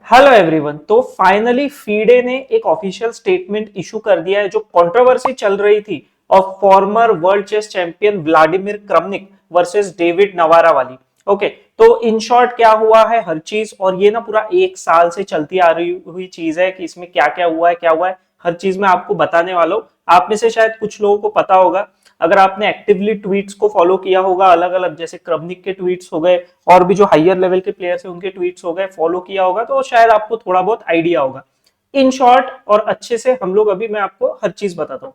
Hello everyone. तो finally FIDE ने एक ऑफिशियल स्टेटमेंट इशू कर दिया है जो कंट्रोवर्सी चल रही थी of former world chess champion Vladimir Kramnik versus David Navara वाली। ओके, तो इन शॉर्ट क्या हुआ है हर चीज, और ये ना पूरा एक साल से चलती आ रही हुई चीज है कि इसमें क्या क्या हुआ है क्या हुआ है, हर चीज मैं आपको बताने वाला हूँ। आप में से शायद कुछ लोगों को पता होगा, अगर आपने एक्टिवली ट्वीट्स को फॉलो किया होगा, अलग अलग जैसे क्रमनिक के ट्वीट्स हो गए और भी जो हायर लेवल के प्लेयर्स हैं उनके ट्वीट्स हो गए, फॉलो किया होगा तो शायद आपको थोड़ा बहुत आइडिया होगा। इन शॉर्ट और अच्छे से हम लोग अभी मैं आपको हर चीज बताता हूँ।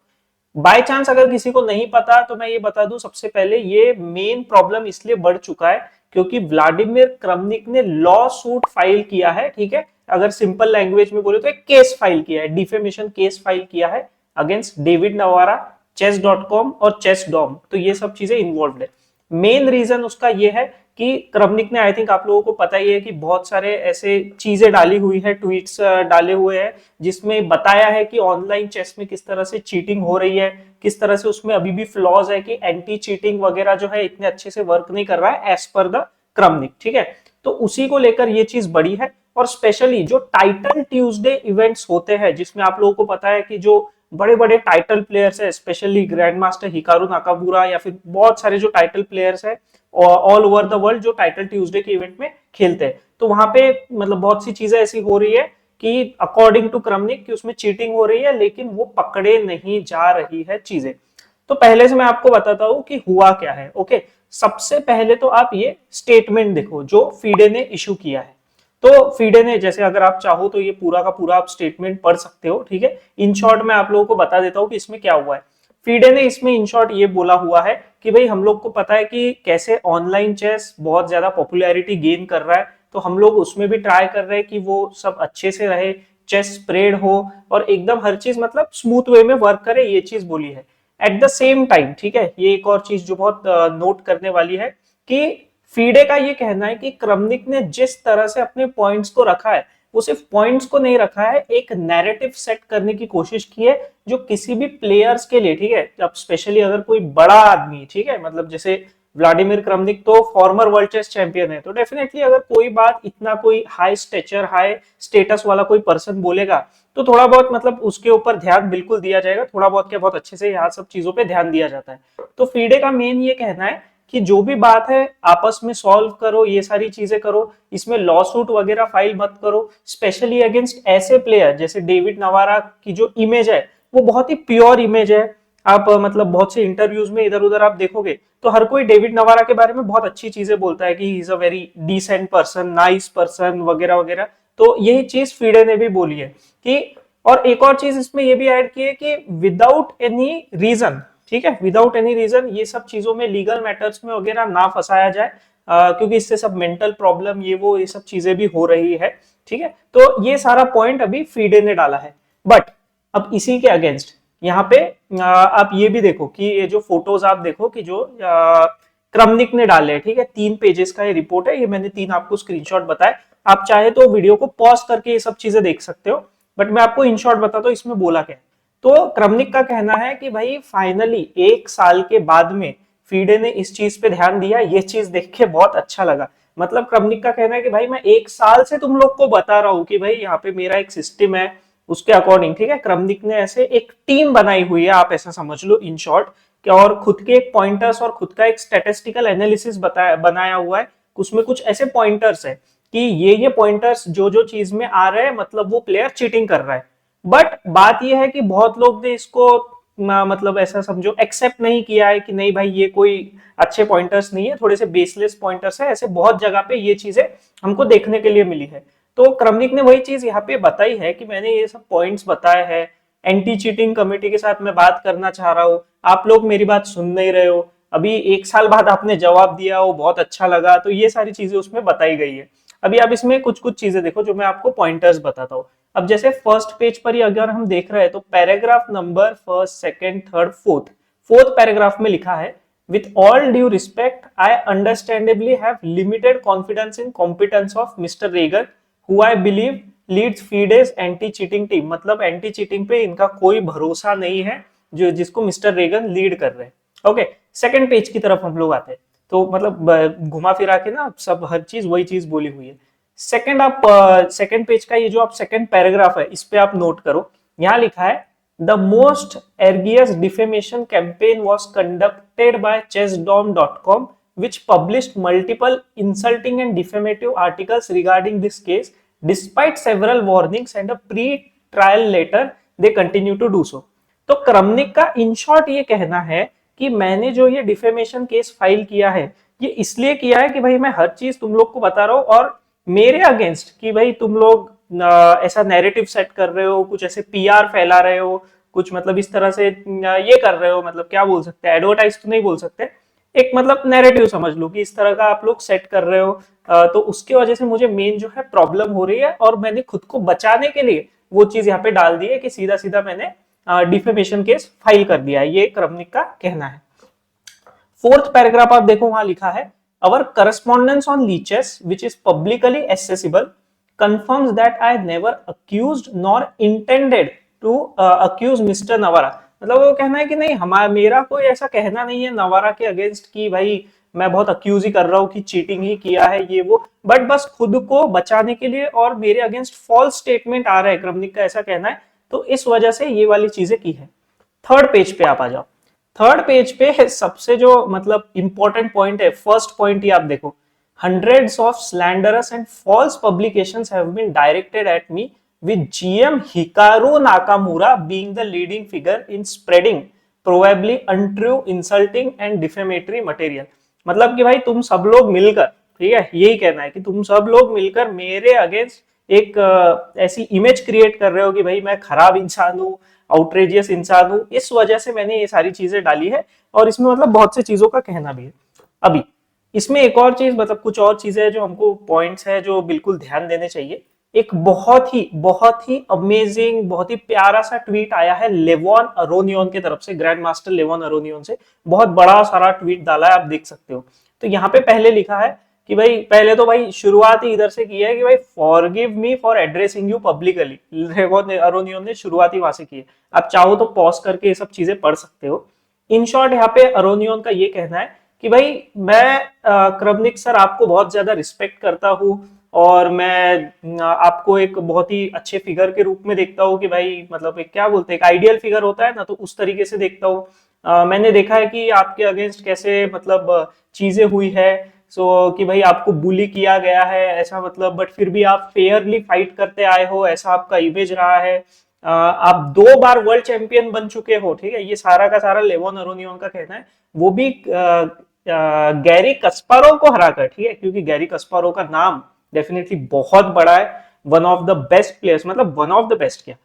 बाय चांस अगर किसी को नहीं पता तो मैं ये बता दूं, सबसे पहले ये मेन प्रॉब्लम इसलिए बढ़ चुका है क्योंकि व्लादिमीर क्रमनिक ने लॉ सूट फाइल किया है। ठीक है, अगर सिंपल लैंग्वेज में बोले तो एक केस फाइल किया है, डिफेमेशन केस फाइल किया है अगेंस्ट डेविड नवारा, chess.com और चेस डॉम। तो ये सब चीजें इन्वॉल्व है। मेन रीजन उसका ये है कि क्रमनिक ने, आई थिंक आप लोगों को पता ही है कि बहुत सारे ऐसे चीजें डाली हुई है, ट्वीट्स डाले हुए हैं जिसमें बताया है कि ऑनलाइन चेस में किस तरह से चीटिंग हो रही है, किस तरह से उसमें अभी भी फ्लॉज है कि एंटी चीटिंग वगैरह जो है इतने अच्छे से वर्क नहीं कर रहा है एज पर द क्रमनिक। ठीक है, तो उसी को लेकर ये चीज बड़ी है। और स्पेशली जो टाइटल ट्यूसडे इवेंट्स होते हैं जिसमें आप लोगों को पता है कि जो बड़े बड़े टाइटल प्लेयर्स है, specially grand master Hikaru Nakamura या फिर बहुत सारे जो टाइटल प्लेयर्स है ऑल ओवर द वर्ल्ड जो टाइटल ट्यूसडे के इवेंट में खेलते हैं, तो वहां पे मतलब बहुत सी चीजें ऐसी हो रही है कि अकॉर्डिंग टू क्रमनिक कि उसमें चीटिंग हो रही है लेकिन वो पकड़े नहीं जा रही है चीजें। तो पहले से मैं आपको बताता हूं कि हुआ क्या है। ओके, सबसे पहले तो आप ये स्टेटमेंट देखो जो फीडे ने इशू किया है। तो फीडे ने, जैसे अगर आप चाहो तो ये पूरा का पूरा आप स्टेटमेंट पढ़ सकते हो। ठीक है, इन शॉर्ट मैं आप लोगों को बता देता हूँ कि इसमें क्या हुआ है। फीडे ने इसमें इन शॉर्ट ये बोला हुआ है कि भाई हम लोग को पता है कि कैसे ऑनलाइन चेस बहुत ज्यादा पॉपुलैरिटी गेन कर रहा है, तो हम लोग उसमें भी ट्राई कर रहे हैं कि वो सब अच्छे से रहे, चेस स्प्रेड हो और एकदम हर चीज मतलब स्मूथ वे में वर्क करे, ये चीज बोली है। एट द सेम टाइम, ठीक है, ये एक और चीज जो बहुत नोट करने वाली है कि फीडे का ये कहना है कि क्रमनिक ने जिस तरह से अपने पॉइंट्स को रखा है वो सिर्फ पॉइंट्स को नहीं रखा है, एक नैरेटिव सेट करने की कोशिश की है जो किसी भी प्लेयर्स के लिए, ठीक है, अब स्पेशली अगर कोई बड़ा आदमी, ठीक है, मतलब जैसे व्लादिमीर क्रमनिक तो फॉर्मर वर्ल्ड चेस चैंपियन है, तो डेफिनेटली अगर कोई बात इतना कोई हाई स्टेचर हाई स्टेटस वाला कोई पर्सन बोलेगा तो थोड़ा बहुत मतलब उसके ऊपर ध्यान बिल्कुल दिया जाएगा, थोड़ा बहुत क्या बहुत अच्छे से यहाँ सब चीजों पे ध्यान दिया जाता है। तो फीडे का मेन ये कहना है कि जो भी बात है आपस में सॉल्व करो, ये सारी चीजें करो, इसमें लॉ सूट वगैरह फाइल मत करो, स्पेशली अगेंस्ट ऐसे प्लेयर जैसे डेविड नवारा की जो इमेज है वो बहुत ही प्योर इमेज है। आप मतलब बहुत से इंटरव्यूज में इधर उधर आप देखोगे तो हर कोई डेविड नवारा के बारे में बहुत अच्छी चीजें बोलता है कि he is a very decent person, nice person वगैरह वगैरह। तो यही चीज फीडे ने भी बोली है कि, और एक और चीज इसमें ये भी ऐड की है कि विदाउट एनी रीजन, ठीक है, विदाउट एनी रीजन ये सब चीजों में लीगल मैटर्स में वगैरह ना फंसाया जाए, क्योंकि इससे सब मेंटल प्रॉब्लम ये वो ये सब चीजें भी हो रही है। ठीक है, तो ये सारा पॉइंट अभी फीडे ने डाला है। बट अब इसी के अगेंस्ट यहाँ पे आप ये भी देखो कि ये जो फोटोज आप देखो कि जो क्रमनिक ने डाले हैं, ठीक है, 3 पेजेस का ये रिपोर्ट है, ये मैंने 3 आपको स्क्रीनशॉट बताए। आप चाहे तो वीडियो को पॉज करके ये सब चीजें देख सकते हो, बट मैं आपको इन शॉर्ट बताता हूँ इसमें बोला क्या है। तो क्रमनिक का कहना है कि भाई फाइनली एक साल के बाद में फीडे ने इस चीज पे ध्यान दिया, ये चीज देख के बहुत अच्छा लगा। मतलब क्रमनिक का कहना है कि भाई मैं एक साल से तुम लोग को बता रहा हूं कि भाई यहाँ पे मेरा एक सिस्टम है उसके अकॉर्डिंग, ठीक है, क्रमनिक ने ऐसे एक टीम बनाई हुई है, आप ऐसा समझ लो इन शॉर्ट, कि और खुद के एक पॉइंटर्स और खुद का एक स्टेटिस्टिकल एनालिसिस बताया बनाया हुआ है। उसमें कुछ ऐसे पॉइंटर्स है कि ये पॉइंटर्स जो जो चीज में आ रहे हैं मतलब वो प्लेयर चीटिंग कर रहा है। बट बात यह है कि बहुत लोग ने इसको मतलब ऐसा समझो एक्सेप्ट नहीं किया है कि नहीं भाई ये कोई अच्छे पॉइंटर्स नहीं है, थोड़े से बेसलेस पॉइंटर्स है, ऐसे बहुत जगह पे ये चीजें हमको देखने के लिए मिली है। तो क्रमनिक ने वही चीज यहाँ पे बताई है कि मैंने ये सब पॉइंट्स बताए हैं, एंटी चीटिंग कमेटी के साथ मैं बात करना चाह रहा हूँ, आप लोग मेरी बात सुन नहीं रहे हो, अभी एक साल बाद आपने जवाब दिया वो बहुत अच्छा लगा, तो ये सारी चीजें उसमें बताई गई है। अभी आप इसमें कुछ कुछ चीजें देखो जो मैं आपको पॉइंटर्स बताता हूँ। अब जैसे फर्स्ट पेज पर ही अगर हम देख रहे हैं तो paragraph number first second third fourth, fourth paragraph में लिखा है, with all due respect I understandably have limited confidence in competence of Mr. Reagan who I believe leads Fide's anti cheating team। मतलब एंटी चीटिंग पे इनका कोई भरोसा नहीं है जो जिसको मिस्टर रेगन लीड कर रहे हैं। ओके, सेकंड पेज की तरफ हम लोग आते हैं तो मतलब घुमा फिरा के ना सब हर चीज वही चीज बोली हुई है। सेकंड आप सेकंड पेज का ये जो आप सेकंड पैराग्राफ है इस पे आप नोट करो, यहां लिखा है द मोस्ट एर्गियस defamation campaign was conducted by chessdom.com which published multiple insulting and defamative articles regarding this case despite several warnings and a pre-trial letter they continue to do so। तो क्रमनिक का in short ये कहना है कि मैंने जो ये डिफेमेशन केस फाइल किया है ये इसलिए किया है कि भाई मैं हर चीज तुम लोग को बता रहा हूं और मेरे अगेंस्ट कि भाई तुम लोग ऐसा नैरेटिव सेट कर रहे हो, कुछ ऐसे पीआर फैला रहे हो, कुछ मतलब इस तरह से ये कर रहे हो, मतलब क्या बोल सकते हैं, एडवर्टाइज तो नहीं बोल सकते, एक मतलब नैरेटिव समझ लो कि इस तरह का आप लोग सेट कर रहे हो। तो उसके वजह से मुझे मेन जो है प्रॉब्लम हो रही है और मैंने खुद को बचाने के लिए वो चीज यहाँ पे डाल दी है कि सीधा सीधा मैंने डिफेमेशन केस फाइल कर दिया है, ये क्रमनिक का कहना है। फोर्थ पैराग्राफ आप देखो वहां लिखा है our correspondence on Lichess which is publicly accessible confirms that I never accused nor intended to accuse Mr. नवारा। मतलब वो कहना है कि नहीं हमारा मेरा कोई ऐसा कहना नहीं है नवारा के अगेंस्ट कि भाई मैं बहुत अक्यूज ही कर रहा हूँ कि चीटिंग ही किया है ये वो, बट बस खुद को बचाने के लिए और मेरे अगेंस्ट फॉल्स स्टेटमेंट आ रहा है, क्रमनिक का ऐसा कहना है, तो इस वजह से ये वाली चीजें की है। थर्ड पेज पे आप आ जाओ, थर्ड पेज पे सबसे जो मतलब इंपॉर्टेंट पॉइंट है, फर्स्ट पॉइंट ही आप देखो, hundreds of slanderous and false publications have been directed at me with GM Hikaru Nakamura being the leading figure in spreading probably untrue, insulting and defamatory material। मतलब कि भाई तुम सब लोग मिलकर, ठीक है, यही कहना है कि तुम सब लोग मिलकर मेरे अगेंस्ट एक ऐसी इमेज क्रिएट कर रहे हो कि भाई मैं खराब इंसान हूँ, आउटरेजियस इंसान हूँ, इस वजह से मैंने ये सारी चीजें डाली है और इसमें मतलब बहुत से चीजों का कहना भी है। अभी इसमें एक और चीज मतलब कुछ और चीजें हैं जो हमको पॉइंट्स है जो बिल्कुल ध्यान देने चाहिए। एक बहुत ही अमेजिंग बहुत ही प्यारा सा ट्वीट आया है लेवॉन अरोनियन की तरफ से, ग्रैंड मास्टर लेवॉन अरोनियन से बहुत बड़ा सारा ट्वीट डाला है, आप देख सकते हो। तो यहाँ पे पहले लिखा है कि भाई पहले तो भाई शुरुआत ही इधर से की है कि भाई forgive me for addressing you publicly, लेवॉन Aronian ने शुरुआत ही वहां से की है। आप चाहो तो पॉज करके ये सब चीजें पढ़ सकते हो। इन शॉर्ट यहाँ पे अरोनियन का ये कहना है कि भाई मैं क्रमनिक सर आपको बहुत ज्यादा रिस्पेक्ट करता हूँ और मैं आपको एक बहुत ही अच्छे फिगर के रूप में देखता हूँ कि भाई मतलब एक क्या बोलते हैं एक आइडियल फिगर होता है ना, तो उस तरीके से देखता हूँ। मैंने देखा है कि आपके अगेंस्ट कैसे मतलब चीजें हुई है, सो कि भाई आपको बुली किया गया है ऐसा मतलब, बट फिर भी आप फेयरली फाइट करते आए हो, ऐसा आपका इमेज रहा है। आप 2 बार वर्ल्ड चैंपियन बन चुके हो, ठीक है, ये सारा का सारा लेवॉन अरोनियन का कहना है, वो भी गैरी कस्पारोव को हराकर, ठीक है, क्योंकि गैरी कस्पारोव का नाम डेफिनेटली बहुत बड़ा है, one of the best players, मतलब वन ऑफ द बेस्ट क्या,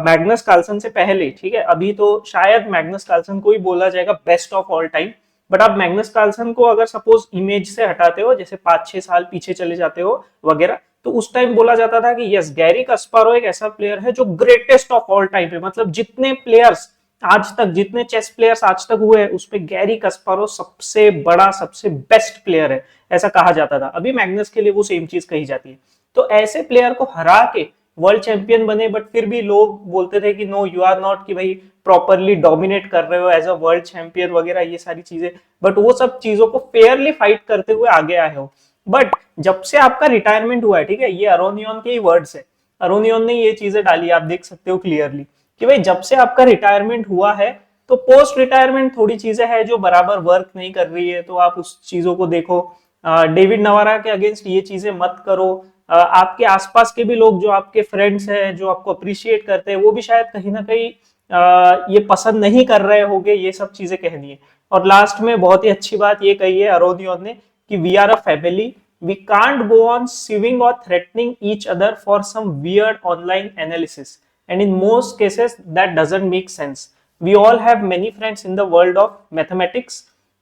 मैग्नस कार्लसन से पहले, ठीक है, अभी तो शायद मैग्नस कार्लसन को ही बोला जाएगा best of all time, but आप मैग्नस कार्लसन को अगर सपोज इमेज से हटाते हो, जैसे 5-6 साल पीछे चले जाते हो वगैरह, तो उस टाइम बोला जाता था कि यस गैरी कस्पारोव एक ऐसा प्लेयर है जो ग्रेटेस्ट ऑफ ऑल टाइम है, मतलब जितने प्लेयर्स आज तक, जितने चेस प्लेयर्स आज तक हुए उसमें गैरी कस्पारोव सबसे बड़ा सबसे बेस्ट प्लेयर है, ऐसा कहा जाता था। अभी मैग्नस के लिए वो सेम चीज कही जाती है। तो ऐसे प्लेयर को हरा के वर्ल्ड चैंपियन बने, बट फिर भी लोग बोलते थे कि नो यू आर नॉट, कि भाई प्रॉपरली डोमिनेट कर रहे हो एज अ वर्ल्ड चैंपियन वगैरह ये सारी चीजें, बट वो सब चीजों को फेयरली फाइट करते हुए आगे आए हो। बट जब से आपका रिटायरमेंट हुआ है, ठीक है, ये अरोनियन के ही वर्ड्स है, अरोनियन ने ये चीजें डाली, आप देख सकते हो क्लियरली कि भाई जब से आपका रिटायरमेंट हुआ है तो पोस्ट रिटायरमेंट थोड़ी चीजें हैं जो बराबर वर्क नहीं कर रही है, तो आप उस चीजों को देखो। डेविड नवारा के अगेंस्ट ये चीजें मत करो। आपके आसपास के भी लोग जो आपके फ्रेंड्स हैं जो आपको अप्रिशिएट करते हैं वो भी शायद कहीं ना कहीं ये पसंद नहीं कर रहे होंगे, ये सब चीजें कहनी है। और लास्ट में बहुत ही अच्छी बात ये कही है अरोनियन ने कि we are a family, we can't go on suing और threatening each other for some weird online analysis and in most cases that doesn't make sense. We all have many friends in the world of mathematics.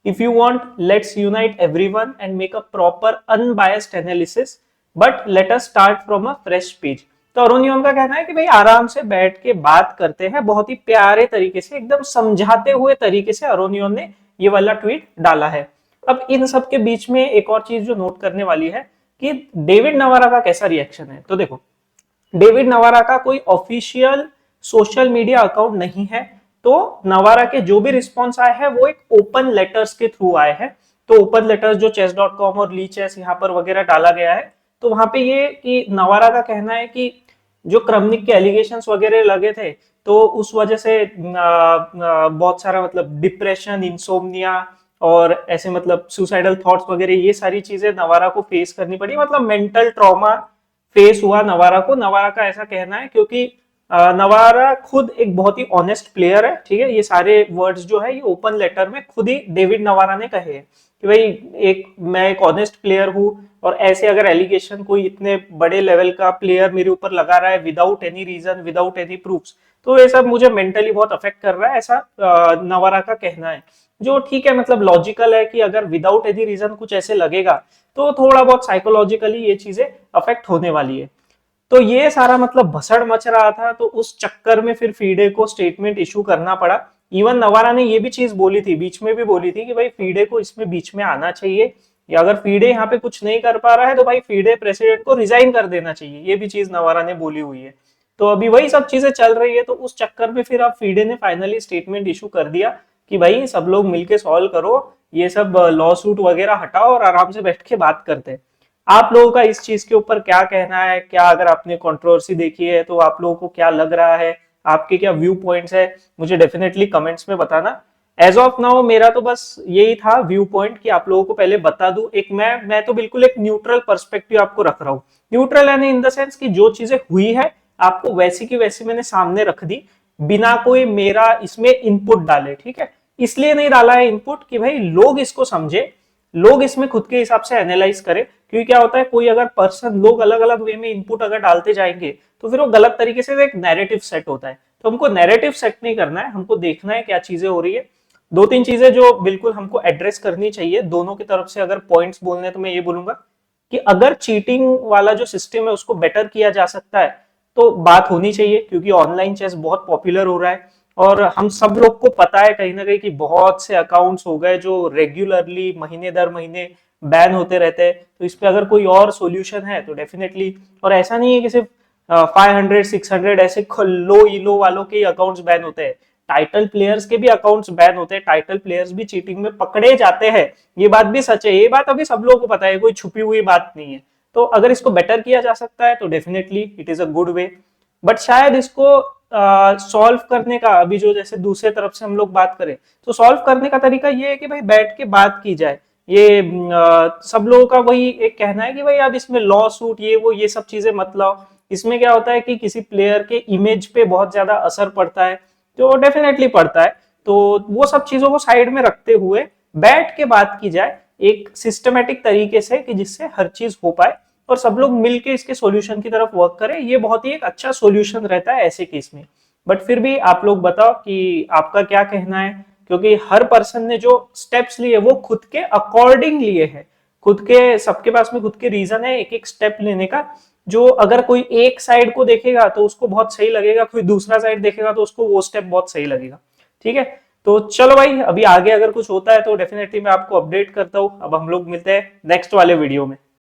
If you want, let's unite everyone and make a proper unbiased analysis, but let us start from a fresh page. तो अरुणियम का कहना है कि भाई आराम से बैठ के बात करते हैं, बहुत ही प्यारे तरीके से एकदम समझाते हुए तरीके से अरुणियम ने ये वाला ट्वीट डाला है। अब इन सब के बीच में एक और चीज जो नोट करने वाली है कि डेविड नवारा का कैसा रिएक्शन है। तो देखो डेविड नवारा का कोई ऑफिशियल सोशल मीडिया अकाउंट नहीं है, तो नवारा के जो भी रिस्पॉन्स आए हैं वो एक ओपन लेटर्स के थ्रू आए हैं। तो ओपन लेटर्स जो chess.com और ली चेस यहाँ पर वगैरह डाला गया है, तो वहां पे ये कि नवारा का कहना है कि जो क्रमनिक के एलिगेशंस वगैरह लगे थे, तो उस वजह से बहुत सारा मतलब डिप्रेशन, इंसोम्निया और ऐसे मतलब सुसाइडल थॉट्स वगैरह ये सारी चीजें नवारा को फेस करनी पड़ी, मतलब मेंटल ट्रॉमा फेस हुआ नवारा को। नवारा का ऐसा कहना है क्योंकि नवारा खुद एक बहुत ही ऑनेस्ट प्लेयर है, ठीक है। ये सारे वर्ड्स जो है ये ओपन लेटर में खुद ही डेविड नवारा ने कहे हैं कि भाई मैं एक ऑनेस्ट प्लेयर हूँ, और ऐसे अगर एलिगेशन कोई इतने बड़े लेवल का प्लेयर मेरे ऊपर लगा रहा है without any reason, without any proofs, तो ये सब मुझे मेंटली बहुत अफेक्ट कर रहा है, ऐसा नवारा का कहना है। जो ठीक है, मतलब लॉजिकल है कि अगर विदाउट एनी रीजन कुछ ऐसे लगेगा तो थोड़ा बहुत साइकोलॉजिकली ये चीजें अफेक्ट होने वाली है। तो ये सारा मतलब भसड़ मच रहा था, तो उस चक्कर में फिर फीडे को स्टेटमेंट इशू करना पड़ा। इवन नवारा ने ये भी चीज बोली थी, बीच में भी बोली थी कि भाई फीडे को इसमें बीच में आना चाहिए, या अगर फीडे यहाँ पे कुछ नहीं कर पा रहा है तो भाई फीडे प्रेसिडेंट को रिजाइन कर देना चाहिए, ये भी चीज नवारा ने बोली हुई है। तो अभी वही सब चीजें चल रही है, तो उस चक्कर में फिर अब फीडे ने फाइनली स्टेटमेंट इशू कर दिया कि भाई सब लोग मिलके सॉल्व करो, ये सब लॉ सूट वगैरह हटाओ और आराम से बैठ के बात करते हैं। आप लोगों का इस चीज के ऊपर क्या कहना है? क्या अगर आपने कंट्रोवर्सी देखी है तो आप लोगों को क्या लग रहा है? आपके क्या व्यू पॉइंट्स है? मुझे डेफिनेटली कमेंट्स में बताना। एज ऑफ नाउ मेरा तो बस यही था व्यू पॉइंट कि आप लोगों को पहले बता दूं, एक मैं तो बिल्कुल एक न्यूट्रल पर्सपेक्टिव आपको रख रहा हूँ। न्यूट्रल यानी इन द सेंस कि जो चीजें हुई है आपको वैसी की वैसी मैंने सामने रख दी, बिना कोई मेरा इसमें इनपुट डाले, ठीक है। इसलिए नहीं डाला है इनपुट कि भाई लोग इसको समझे, लोग इसमें खुद के हिसाब से एनालाइज करें, क्योंकि क्या होता है कोई अगर पर्सन, लोग अलग अलग वे में इनपुट अगर डालते जाएंगे तो फिर वो गलत तरीके से एक नैरेटिव सेट होता है। तो हमको नैरेटिव सेट नहीं करना है, हमको देखना है क्या चीजें हो रही है। दो तीन चीजें जो बिल्कुल हमको एड्रेस करनी चाहिए दोनों की तरफ से, अगर पॉइंट्स बोलने तो मैं ये बोलूंगा कि अगर चीटिंग वाला जो सिस्टम है उसको बेटर किया जा सकता है तो बात होनी चाहिए, क्योंकि ऑनलाइन चेस बहुत पॉपुलर हो रहा है और हम सब लोग को पता है कहीं ना कहीं कि बहुत से अकाउंट्स हो गए जो रेगुलरली महीने दर महीने बैन होते रहते हैं। तो इस पे अगर कोई और सॉल्यूशन है तो डेफिनेटली, और ऐसा नहीं है कि सिर्फ 500 600 ऐसे लो इलो वालों के अकाउंट्स बैन होते हैं, टाइटल प्लेयर्स के भी अकाउंट्स बैन होते हैं, टाइटल प्लेयर्स भी चीटिंग में पकड़े जाते हैं। ये बात भी सच है, ये बात अभी सब लोगों को पता है, कोई छुपी हुई बात नहीं है। तो अगर इसको बेटर किया जा सकता है तो definitely it is a good way. But शायद इसको सॉल्व करने का, अभी जो जैसे दूसरे तरफ से हम लोग बात करें तो सॉल्व करने का तरीका ये है कि भाई बैठ के बात की जाए। ये सब लोगों का वही एक कहना है कि भाई अब इसमें लॉ सूट ये वो ये सब चीजें मत लाओ। इसमें क्या होता है कि किसी प्लेयर के इमेज पे बहुत ज्यादा असर पड़ता है, तो डेफिनेटली पड़ता है। तो वो सब चीजों को साइड में रखते हुए बैठ के बात की जाए एक सिस्टमेटिक तरीके से, कि जिससे हर चीज हो पाए और सब लोग मिलके इसके सॉल्यूशन की तरफ वर्क करें। ये बहुत ही एक अच्छा सॉल्यूशन रहता है ऐसे केस में। बट फिर भी आप लोग बताओ कि आपका क्या कहना है, क्योंकि हर पर्सन ने जो स्टेप्स लिए वो खुद के अकॉर्डिंग लिए हैं, खुद के, सबके पास में खुद के रीजन है एक एक स्टेप लेने का। जो अगर कोई एक साइड को देखेगा तो उसको बहुत सही लगेगा, कोई दूसरा साइड देखेगा तो उसको वो स्टेप बहुत सही लगेगा, ठीक है। तो चलो भाई, अभी आगे अगर कुछ होता है तो डेफिनेटली मैं आपको अपडेट करता हूँ। अब हम लोग मिलते हैं नेक्स्ट वाले वीडियो में।